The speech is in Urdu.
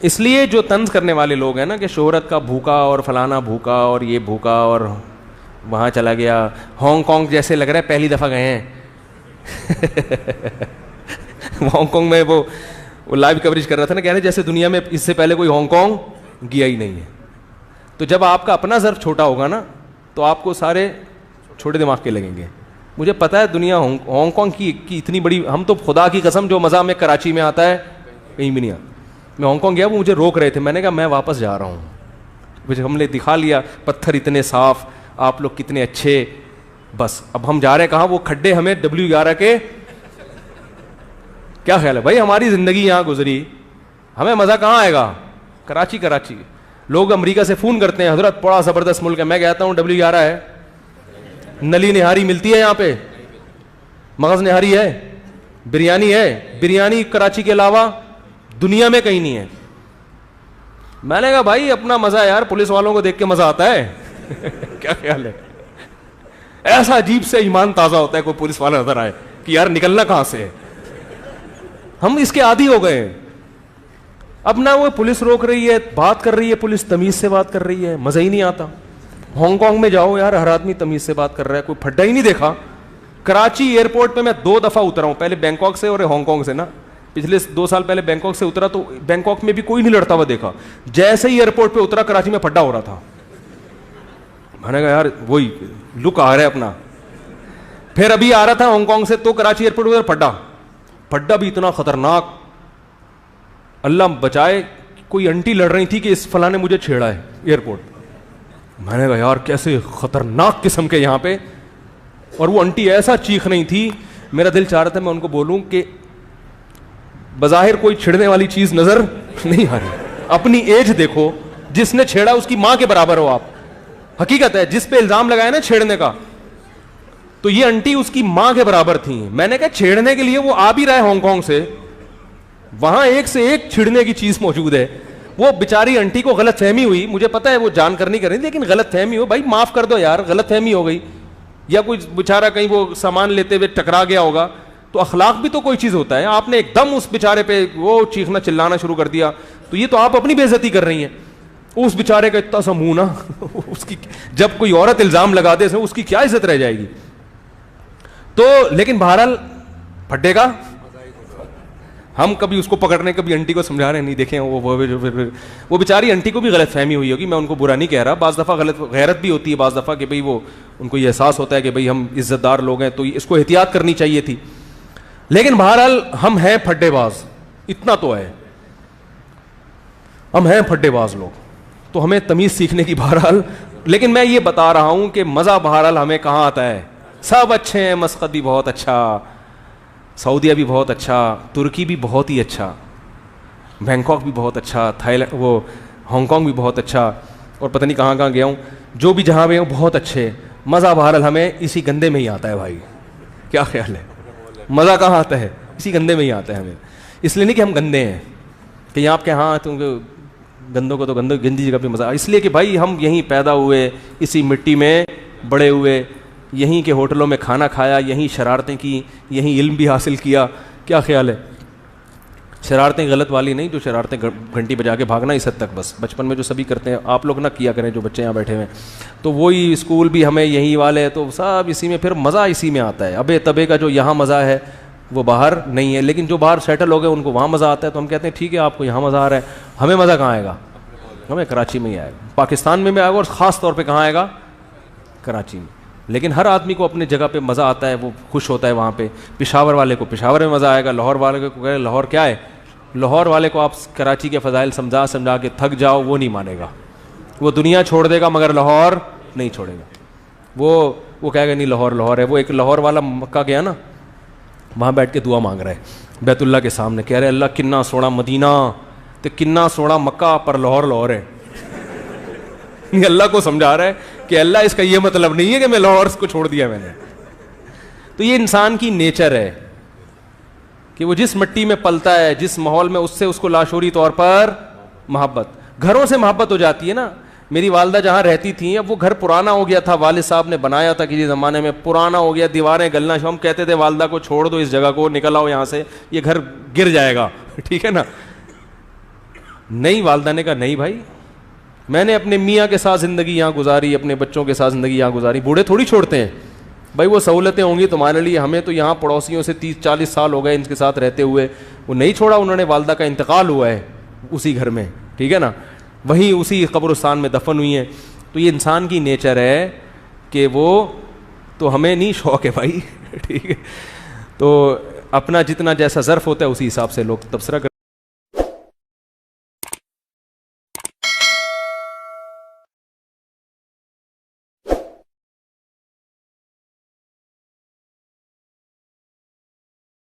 اس لیے جو طنز کرنے والے لوگ ہیں نا کہ شہرت کا بھوکا اور فلانا بھوکا اور یہ بھوکا اور وہاں چلا گیا, ہانگ کانگ جیسے لگ رہا ہے پہلی دفعہ گئے ہیں. ہانگ کانگ میں وہ لائیو کوریج کر رہا تھا نا, کہہ رہے جیسے دنیا میں اس سے پہلے کوئی ہانگ کانگ گیا ہی نہیں ہے. تو جب آپ کا اپنا ظرف چھوٹا ہوگا نا تو آپ کو سارے چھوٹے دماغ کے لگیں گے. مجھے پتا ہے دنیا ہانگ کانگ کی اتنی بڑی, ہم تو خدا کی قسم جو مزہ میں کراچی میں آتا ہے کہیں بھی نہیں آتا. میں ہانگ کانگ گیا, وہ مجھے روک رہے تھے, میں نے کہا میں واپس جا رہا ہوں. مجھے ہم نے دکھا لیا پتھر اتنے صاف, آپ لوگ کتنے اچھے, بس اب ہم جا رہے ہیں کہاں, وہ کھڈے ہمیں W11 کے. کیا خیال ہے بھائی, ہماری زندگی یہاں گزری, ہمیں مزہ کہاں آئے گا؟ کراچی. لوگ امریکہ سے فون کرتے ہیں, حضرت بڑا زبردست ملک ہے. میں کہتا ہوں W11 ہے, نلی نہاری ملتی ہے یہاں پہ, مغز نہاری ہے, بریانی ہے. بریانی کراچی کے علاوہ دنیا میں کہیں نہیں ہے. میں نے کہا بھائی اپنا مزہ ہے یار, پولیس والوں کو دیکھ کے مزہ آتا ہے. کیا خیال ہے؟ ایسا عجیب سے ایمان تازہ ہوتا ہے کوئی پولیس والا نظر آئے کہ یار نکلنا کہاں سے ہے. ہم اس کے عادی ہو گئے. اب نہ وہ پولیس روک رہی ہے, بات کر رہی ہے پولیس, تمیز سے بات کر رہی ہے, مزہ ہی نہیں آتا. ہانگ کانگ میں جاؤ یار, ہر آدمی تمیز سے بات کر رہا ہے, کوئی پھڈا ہی نہیں دیکھا. کراچی ایئرپورٹ پہ میں 2 دفعہ اترا ہوں, پہلے بینکاک سے اور ہانگ کانگ سے نا. پچھلے 2 سال پہلے بینکاک سے اترا تو بینکاک میں بھی کوئی نہیں لڑتا ہوا دیکھا. جیسے ہی ایئرپورٹ پہ اترا کراچی میں پھڈا ہو رہا تھا. میں نے کہا یار وہی لک آ رہا ہے اپنا. پھر ابھی آ رہا تھا ہانگ کانگ سے تو کراچی ایئرپورٹ پہ پھڈا بھی اتنا خطرناک, اللہ بچائے. کوئی انٹی لڑ رہی تھی کہ اس فلاں نے مجھے چھیڑا ہے ایئرپورٹ. میں نے کہا یار کیسے خطرناک قسم کے یہاں پہ. اور وہ انٹی ایسا چیخ نہیں تھی, میرا دل چاہ رہا تھا میں ان کو بولوں کہ بظاہر کوئی چھڑنے والی چیز نظر نہیں آ رہی, اپنی ایج دیکھو, جس نے چھیڑا اس کی ماں کے برابر ہو آپ. حقیقت ہے, جس پہ الزام لگایا نا چھیڑنے کا, تو یہ انٹی اس کی ماں کے برابر تھی. میں نے کہا چھیڑنے کے لیے وہ آ بھی رہا ہے ہانگ کانگ سے, وہاں ایک سے ایک چھڑنے کی چیز موجود ہے. وہ بیچاری انٹی کو غلط فہمی ہوئی, مجھے پتا ہے وہ جان کر نہیں کر رہی, لیکن غلط فہمی ہو بھائی معاف کر دو یار, غلط فہمی ہو گئی. یا کوئی بیچارہ کہیں وہ سامان لیتے ہوئے ٹکرا گیا ہوگا, تو اخلاق بھی تو کوئی چیز ہوتا ہے. آپ نے ایک دم اس بیچارے پہ وہ چیخنا چلانا شروع کر دیا, تو یہ تو آپ اپنی بے عزتی کر رہی ہیں. اس بیچارے کا اتنا سا منہ نا, اس کی جب کوئی عورت الزام لگا دے اس کی کیا عزت رہ جائے گی. تو لیکن بہرحال پھڈے کا ہم کبھی اس کو پکڑنے, کبھی انٹی کو سمجھا رہے نہیں, دیکھیں وہ بیچاری انٹی کو بھی غلط فہمی ہوئی ہوگی, میں ان کو برا نہیں کہہ رہا. بعض دفعہ غلط غیرت بھی ہوتی ہے, بعض دفعہ کہ بھئی وہ ان کو یہ احساس ہوتا ہے کہ بھئی ہم عزت دار لوگ ہیں, تو اس کو احتیاط کرنی چاہیے تھی. لیکن بہرحال ہم ہیں پھڈے باز, اتنا تو ہے, ہم ہیں پھڈے باز لوگ, تو ہمیں تمیز سیکھنے کی بہرحال. لیکن میں یہ بتا رہا ہوں کہ مزہ بہرحال ہمیں کہاں آتا ہے. سب اچھے ہیں, مسقط بھی بہت اچھا, سعودیہ بھی بہت اچھا, ترکی بھی بہت ہی اچھا, بینکاک بھی بہت اچھا, تھائی لینڈ وہ ہانگ کانگ بھی بہت اچھا, اور پتہ نہیں کہاں کہاں گیا ہوں, جو بھی جہاں بھی ہوں بہت اچھے. مزہ بہرحال ہمیں اسی گندے میں ہی آتا ہے بھائی. کیا خیال ہے, مزہ کہاں آتا ہے؟ اسی گندے میں ہی آتا ہے ہمیں. اس لیے نہیں کہ ہم گندے ہیں, کہ آپ کے ہاں تم گندوں کو تو گندی جگہ پہ مزہ, اس لیے کہ بھائی ہم یہیں پیدا ہوئے, اسی مٹی میں بڑے ہوئے, یہیں کے ہوٹلوں میں کھانا کھایا, یہیں شرارتیں کی, یہیں علم بھی حاصل کیا. کیا خیال ہے؟ شرارتیں غلط والی نہیں, جو شرارتیں گھنٹی بجا کے بھاگنا اس حد تک, بس بچپن میں جو سبھی کرتے ہیں آپ لوگ نہ کیا کریں, جو بچے یہاں بیٹھے ہوئے ہیں. تو وہی اسکول بھی ہمیں یہیں والے, تو سب اسی میں, پھر مزہ اسی میں آتا ہے. ابے تبے کا جو یہاں مزہ ہے وہ باہر نہیں ہے, لیکن جو باہر سیٹل ہو گئے ان کو وہاں مزہ آتا ہے. تو ہم کہتے ہیں ٹھیک ہے آپ کو یہاں مزہ آ رہا ہے, ہمیں مزہ کہاں آئے گا؟ ہمیں کراچی میں ہی آئے گا, پاکستان میں بھی آئے گا, اور خاص طور پہ کہاں آئے گا؟ کراچی میں. لیکن ہر آدمی کو اپنے جگہ پہ مزہ آتا ہے, وہ خوش ہوتا ہے وہاں پہ. پشاور والے کو پشاور میں مزہ آئے گا, لاہور والے کو کہے لاہور کیا ہے, لاہور والے کو آپ کراچی کے فضائل سمجھا کے تھک جاؤ, وہ نہیں مانے گا, وہ دنیا چھوڑ دے گا مگر لاہور نہیں چھوڑے گا. وہ کہے گا نہیں لاہور ہے. وہ ایک لاہور والا مکہ گیا نا, وہاں بیٹھ کے دعا مانگ رہا ہے بیت اللہ کے سامنے, کہہ رہے اللہ کنا سونا مدینہ تے کنا سونا مکہ, پر لاہور ہے. یہ اللہ کو سمجھا رہا ہے کہ اللہ اس کا یہ مطلب نہیں ہے کہ میں لاہور کو چھوڑ دیا میں نے. تو یہ انسان کی نیچر ہے کہ وہ جس مٹی میں پلتا ہے, جس ماحول میں, اس سے اس کو لاشعوری طور پر محبت. گھروں سے محبت ہو جاتی ہے نا. میری والدہ جہاں رہتی تھیں, اب وہ گھر پرانا ہو گیا تھا, والد صاحب نے بنایا تھا کسی زمانے میں, پرانا ہو گیا, دیواریں گلنا, ہم کہتے تھے والدہ کو چھوڑ دو اس جگہ کو, نکل آؤ یہاں سے, یہ گھر گر جائے گا, ٹھیک ہے نا. نہیں, والدہ نے کہا نہیں بھائی, میں نے اپنے میاں کے ساتھ زندگی یہاں گزاری, اپنے بچوں کے ساتھ زندگی یہاں گزاری, بوڑھے تھوڑی چھوڑتے ہیں بھائی, وہ سہولتیں ہوں گی تمہارے لیے, ہمیں تو یہاں پڑوسیوں سے 30-40 سال ہو گئے ان کے ساتھ رہتے ہوئے, وہ نہیں چھوڑا انہوں نے, والدہ کا انتقال ہوا ہے اسی گھر میں, ٹھیک ہے نا, وہیں اسی قبرستان میں دفن ہوئی ہیں. تو یہ انسان کی نیچر ہے کہ وہ, تو ہمیں نہیں شوق ہے بھائی, ٹھیک ہے, تو اپنا جتنا جیسا ظرف ہوتا ہے اسی حساب سے لوگ تبصرہ کرتے